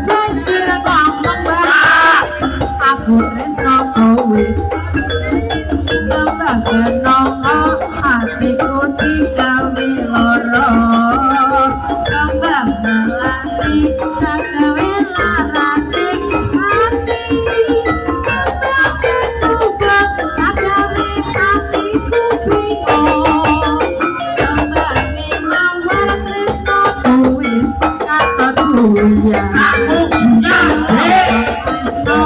banjur ngomong bae aku tresno kowe tambah kenongo hatiku digawe lara tambah melati gawe larane hati tambah kecoba gawe hatiku bingung tambah mawar tresno wis katon buyar aku tresno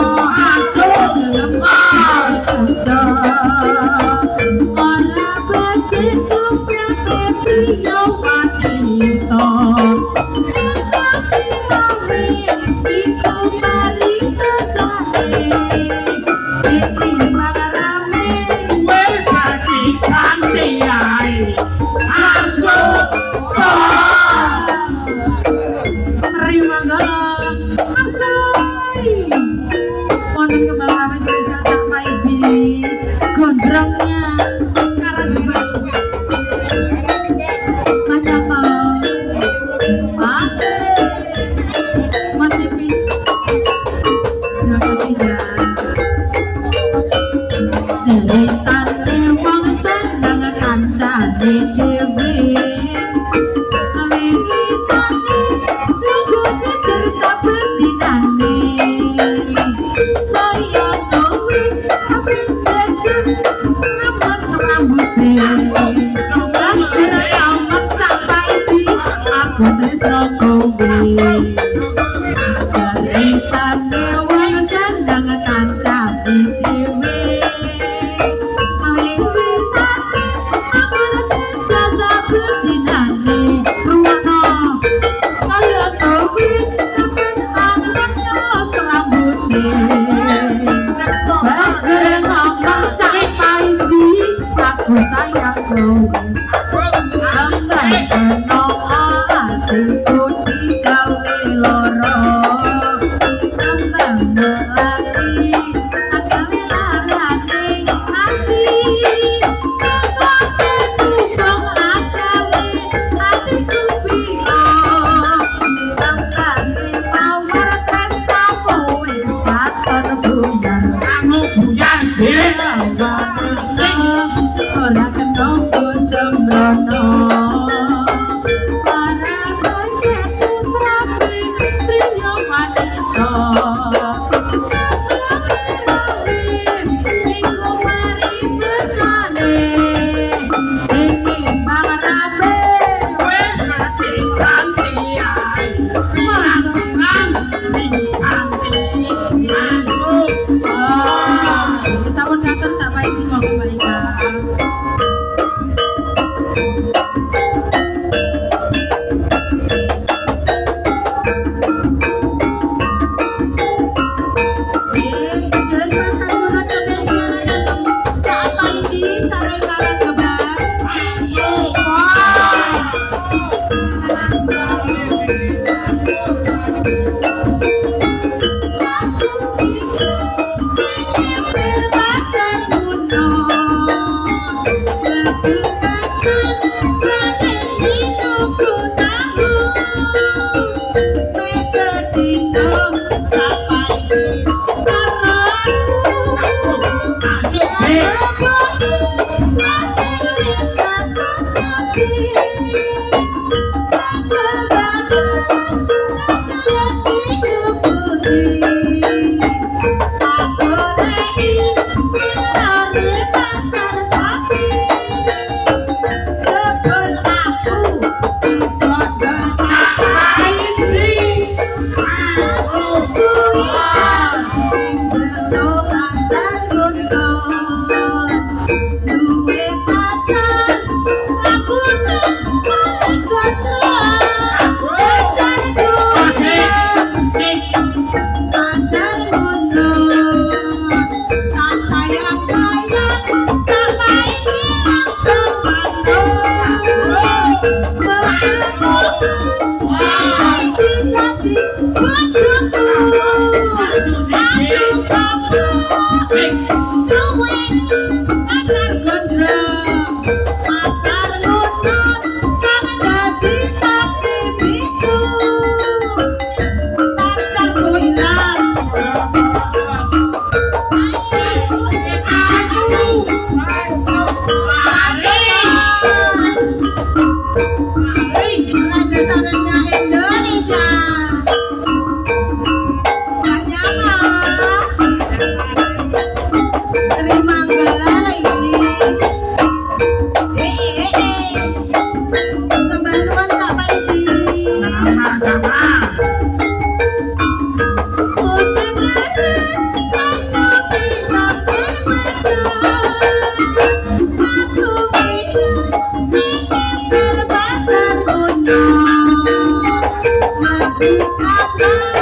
asuk lemah ora becikku priyo wanita iku mari kesane iki marame kowe dadi kanthi ae asuk terima kasih asai wonten kembang api spesial Kak Paibi gondrongnya karang banyak Mas Ipi terima kasih ya ceritane wong seneng kancane dhewe wiwitane nunggu jejer saben dinane saya suwi saben jejer lemes rambuté banjur amat sampai di aku tresno kowe ceritane wong seneng kancane dhewe wiwitane amun jejer saben dinane ruwono kaya suwi saben amun nyos rambuté banjur ngomong cak Paibi aku sayang kowe tambah kenongo hatiku digawe lara tambah melati gawe larane hati tambah kecukup gawe hatiku bingung tambah mawar tresno wis katon buyar kamu buyar sing ora kenonggo sembrono ora becikku priyo wanita iku mari besane ini marame kowe dadi kanthi ae masuk ning ati masuk sampun ngatur Cak Paibi monggo Mbak Ika Ah,